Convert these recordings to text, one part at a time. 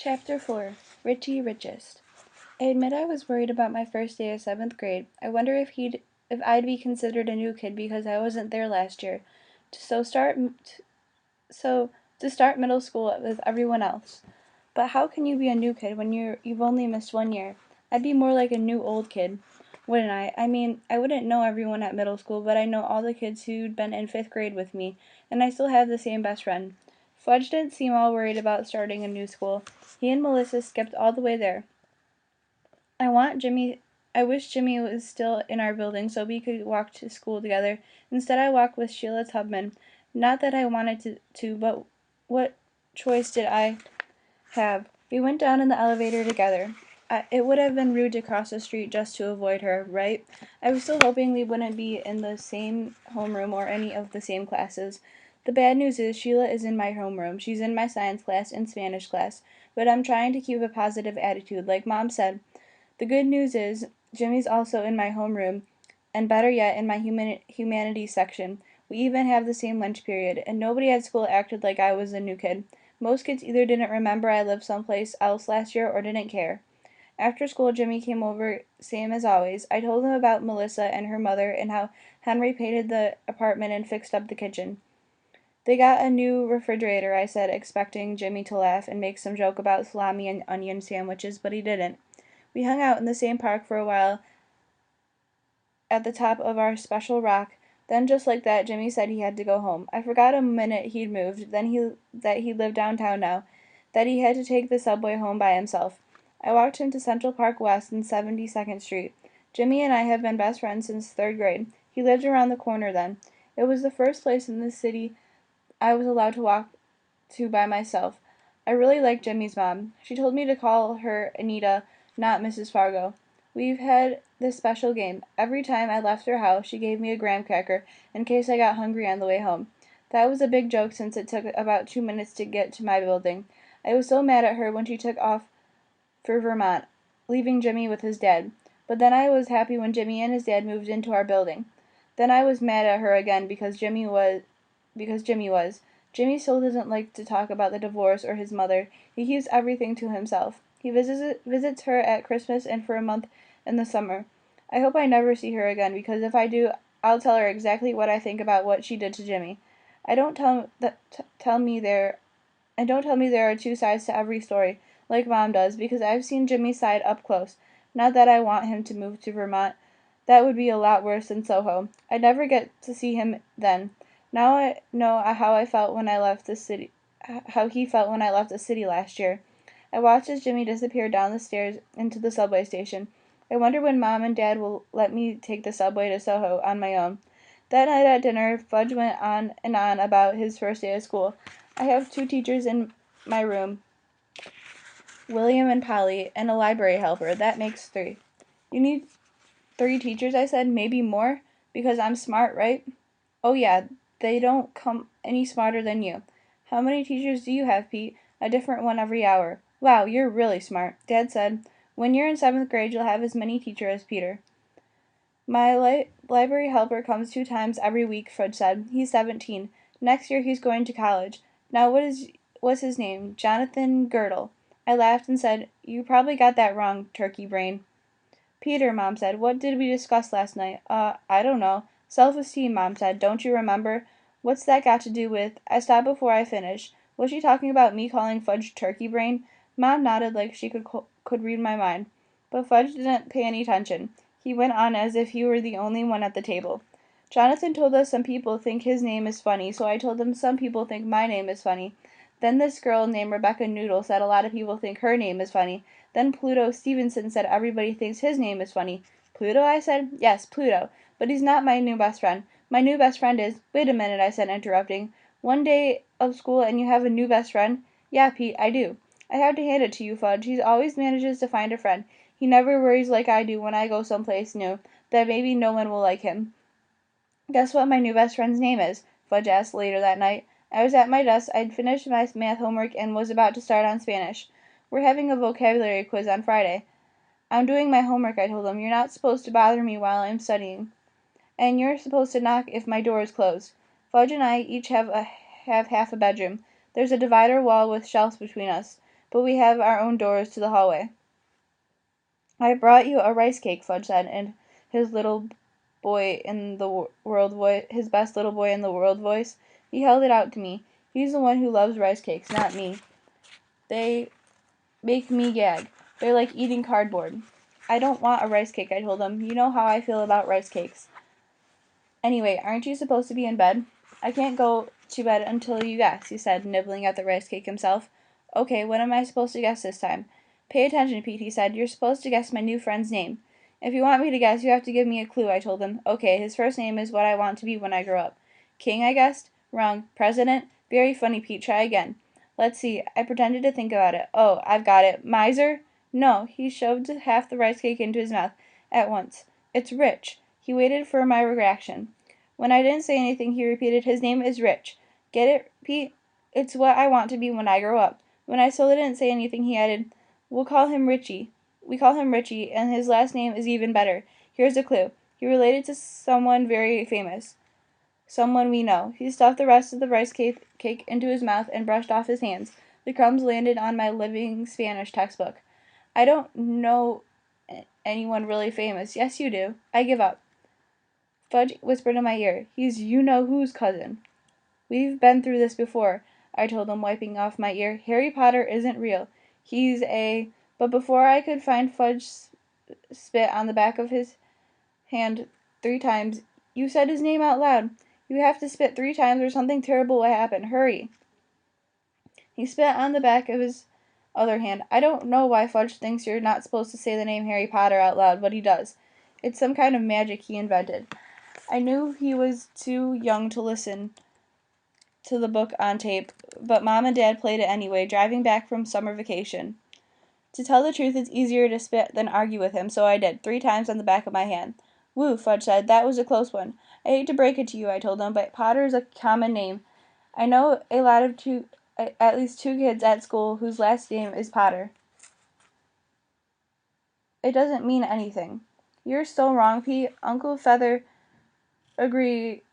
Chapter 4 Richie Richest. I admit I was worried about my first day of 7th grade. I wonder if I'd be considered a new kid because I wasn't there last year. So start so to start middle school with everyone else. But how can you be a new kid when you've only missed 1 year? I'd be more like a new old kid, wouldn't I? I mean, I wouldn't know everyone at middle school, but I know all the kids who'd been in 5th grade with me, and I still have the same best friend. Fudge didn't seem all worried about starting a new school. He and Melissa skipped all the way there. I wish Jimmy was still in our building so we could walk to school together. Instead, I walked with Sheila Tubman. Not that I wanted but what choice did I have? We went down in the elevator together. It would have been rude to cross the street just to avoid her, right? I was still hoping we wouldn't be in the same homeroom or any of the same classes. The bad news is Sheila is in my homeroom. She's in my science class and Spanish class. But I'm trying to keep a positive attitude, like Mom said. The good news is Jimmy's also in my homeroom, and better yet, in my humanities section. We even have the same lunch period, and nobody at school acted like I was a new kid. Most kids either didn't remember I lived someplace else last year or didn't care. After school, Jimmy came over, same as always. I told him about Melissa and her mother and how Henry painted the apartment and fixed up the kitchen. They got a new refrigerator, I said, expecting Jimmy to laugh and make some joke about salami and onion sandwiches, but he didn't. We hung out in the same park for a while at the top of our special rock. Then, just like that, Jimmy said he had to go home. I forgot a minute he'd moved, that he lived downtown now, that he had to take the subway home by himself. I walked him to Central Park West and 72nd Street. Jimmy and I have been best friends since 3rd grade. He lived around the corner then. It was the first place in the city I was allowed to walk to by myself. I really liked Jimmy's mom. She told me to call her Anita, not Mrs. Fargo. We've had this special game. Every time I left her house, she gave me a graham cracker in case I got hungry on the way home. That was a big joke since it took about 2 minutes to get to my building. I was so mad at her when she took off for Vermont, leaving Jimmy with his dad. But then I was happy when Jimmy and his dad moved into our building. Then I was mad at her again because Jimmy was. Jimmy still doesn't like to talk about the divorce or his mother. He keeps everything to himself. He visits her at Christmas and for a month in the summer. I hope I never see her again because if I do, I'll tell her exactly what I think about what she did to Jimmy. I don't tell that tell me there and don't tell me there are two sides to every story, like Mom does, because I've seen Jimmy's side up close. Not that I want him to move to Vermont. That would be a lot worse than Soho. I'd never get to see him then. Now I know how he felt when I left the city last year. I watched as Jimmy disappeared down the stairs into the subway station. I wonder when Mom and Dad will let me take the subway to Soho on my own. That night at dinner, Fudge went on and on about his first day of school. I have 2 teachers in my room, William and Polly, and a library helper. That makes 3. You need 3 teachers, I said, maybe more, because I'm smart, right? Oh yeah, they don't come any smarter than you. How many teachers do you have, Pete? A different one every hour. Wow, you're really smart, Dad said. When you're in 7th grade, you'll have as many teachers as Peter. My library helper comes 2 times every week, Fudge said. He's 17. Next year he's going to college. Now what's his name? Jonathan Girdle. I laughed and said, You probably got that wrong, turkey brain. Peter, Mom said, what did we discuss last night? I don't know. Self-esteem, Mom said. Don't you remember? What's that got to do with? I stopped before I finished. Was she talking about me calling Fudge turkey brain? Mom nodded like she could read my mind. But Fudge didn't pay any attention. He went on as if he were the only one at the table. Jonathan told us some people think his name is funny, so I told him some people think my name is funny. Then this girl named Rebecca Noodle said a lot of people think her name is funny. Then Pluto Stevenson said everybody thinks his name is funny. Pluto, I said. Yes, Pluto. But he's not my new best friend. My new best friend is— Wait a minute, I said, interrupting. 1 day of school and you have a new best friend? Yeah, Pete, I do. I have to hand it to you, Fudge. He always manages to find a friend. He never worries like I do when I go someplace new, that maybe no one will like him. Guess what my new best friend's name is? Fudge asked later that night. I was at my desk. I'd finished my math homework and was about to start on Spanish. We're having a vocabulary quiz on Friday. I'm doing my homework, I told him. You're not supposed to bother me while I'm studying. And you're supposed to knock if my door is closed. Fudge and I each have half a bedroom. There's a divider wall with shelves between us. but we have our own doors to the hallway. I brought you a rice cake, Fudge said, and his little boy in the world voice, his best little boy in the world voice. He held it out to me. He's the one who loves rice cakes, not me. They make me gag. They're like eating cardboard. I don't want a rice cake, I told him. You know how I feel about rice cakes. Anyway, aren't you supposed to be in bed? I can't go to bed until you guess, he said, nibbling at the rice cake himself. Okay, what am I supposed to guess this time? Pay attention, Pete, he said. You're supposed to guess my new friend's name. If you want me to guess, you have to give me a clue, I told him. Okay, his first name is what I want to be when I grow up. King, I guessed. Wrong. President? Very funny, Pete. Try again. Let's see. I pretended to think about it. Oh, I've got it. Miser? No. He shoved half the rice cake into his mouth at once. It's Rich. He waited for my reaction. When I didn't say anything, he repeated, his name is Rich. Get it, Pete? It's what I want to be when I grow up. When I still didn't say anything, he added, we'll call him Richie. We call him Richie, and his last name is even better. Here's a clue. He related to someone very famous. Someone we know. He stuffed the rest of the rice cake into his mouth and brushed off his hands. The crumbs landed on my living Spanish textbook. I don't know anyone really famous. Yes, you do. I give up. Fudge whispered in my ear. He's you-know-who's cousin. We've been through this before, I told him, wiping off my ear. Harry Potter isn't real. He's a... But before I could find Fudge spit on the back of his hand 3 times. You said his name out loud. You have to spit 3 times or something terrible will happen. Hurry. He spit on the back of his other hand. I don't know why Fudge thinks you're not supposed to say the name Harry Potter out loud, but he does. It's some kind of magic he invented. I knew he was too young to listen to the book on tape, but Mom and Dad played it anyway, driving back from summer vacation. To tell the truth, it's easier to spit than argue with him, so I did, 3 times on the back of my hand. Woo, Fudge said. That was a close one. I hate to break it to you, I told him, but Potter is a common name. I know at least 2 kids at school whose last name is Potter. It doesn't mean anything. You're so wrong, Pete. Uncle Feather agreed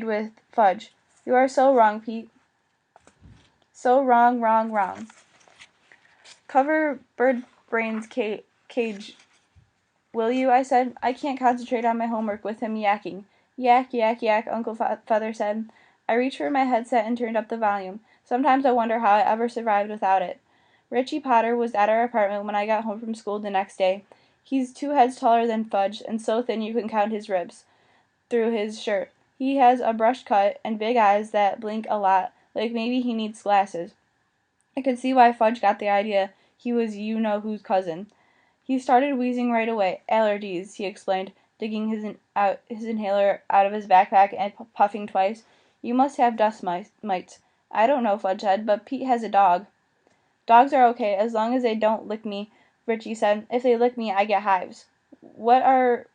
with Fudge. You are so wrong, Pete. So wrong, wrong, wrong. Cover Birdbrain's cage, will you? I said. I can't concentrate on my homework with him yakking. Yak, yak, yak, Uncle Feather said. I reached for my headset and turned up the volume. Sometimes I wonder how I ever survived without it. Richie Potter was at our apartment when I got home from school the next day. He's 2 heads taller than Fudge, and so thin you can count his ribs through his shirt. He has a brush cut and big eyes that blink a lot, like maybe he needs glasses. I could see why Fudge got the idea he was you-know-who's cousin. He started wheezing right away. Allergies, he explained, digging his inhaler out of his backpack and puffing twice. You must have dust mites. I don't know, Fudge said, but Pete has a dog. Dogs are okay, as long as they don't lick me, Richie said. If they lick me, I get hives. What are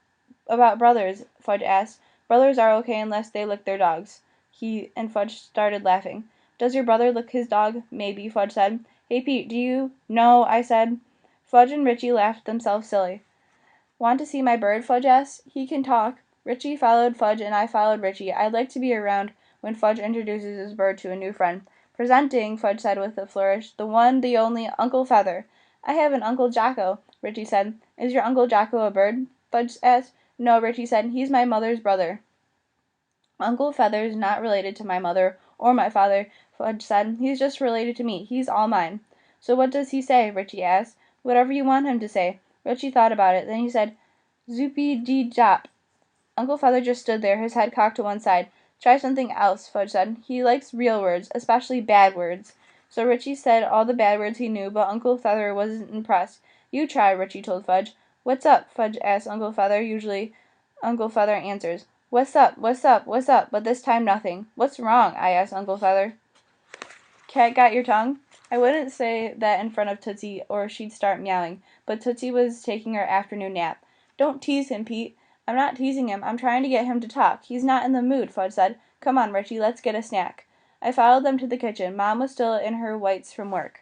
about brothers? Fudge asked. Brothers are okay unless they lick their dogs. Fudge started laughing. Does your brother lick his dog? Maybe, Fudge said. Hey, Pete, do you? No, I said. Fudge and Richie laughed themselves silly. Want to see my bird? Fudge asked. He can talk. Richie followed Fudge and I followed Richie. I'd like to be around when Fudge introduces his bird to a new friend. Presenting, Fudge said with a flourish, the one, the only, Uncle Feather. I have an Uncle Jocko, Richie said. Is your Uncle Jocko a bird? Fudge asked. No, Richie said. He's my mother's brother. Uncle Feather's not related to my mother or my father, Fudge said. He's just related to me. He's all mine. So what does he say? Richie asked. Whatever you want him to say. Richie thought about it. Then he said, Zoopy-dee-jop. Uncle Feather just stood there, his head cocked to one side. Try something else, Fudge said. He likes real words, especially bad words. So Richie said all the bad words he knew, but Uncle Feather wasn't impressed. You try, Richie told Fudge. What's up? Fudge asked Uncle Feather. Usually Uncle Feather answers. What's up? What's up? What's up? But this time nothing. What's wrong? I asked Uncle Feather. Cat got your tongue? I wouldn't say that in front of Tootsie or she'd start meowing, but Tootsie was taking her afternoon nap. Don't tease him, Pete. I'm not teasing him. I'm trying to get him to talk. He's not in the mood, Fudge said. Come on, Richie, let's get a snack. I followed them to the kitchen. Mom was still in her whites from work.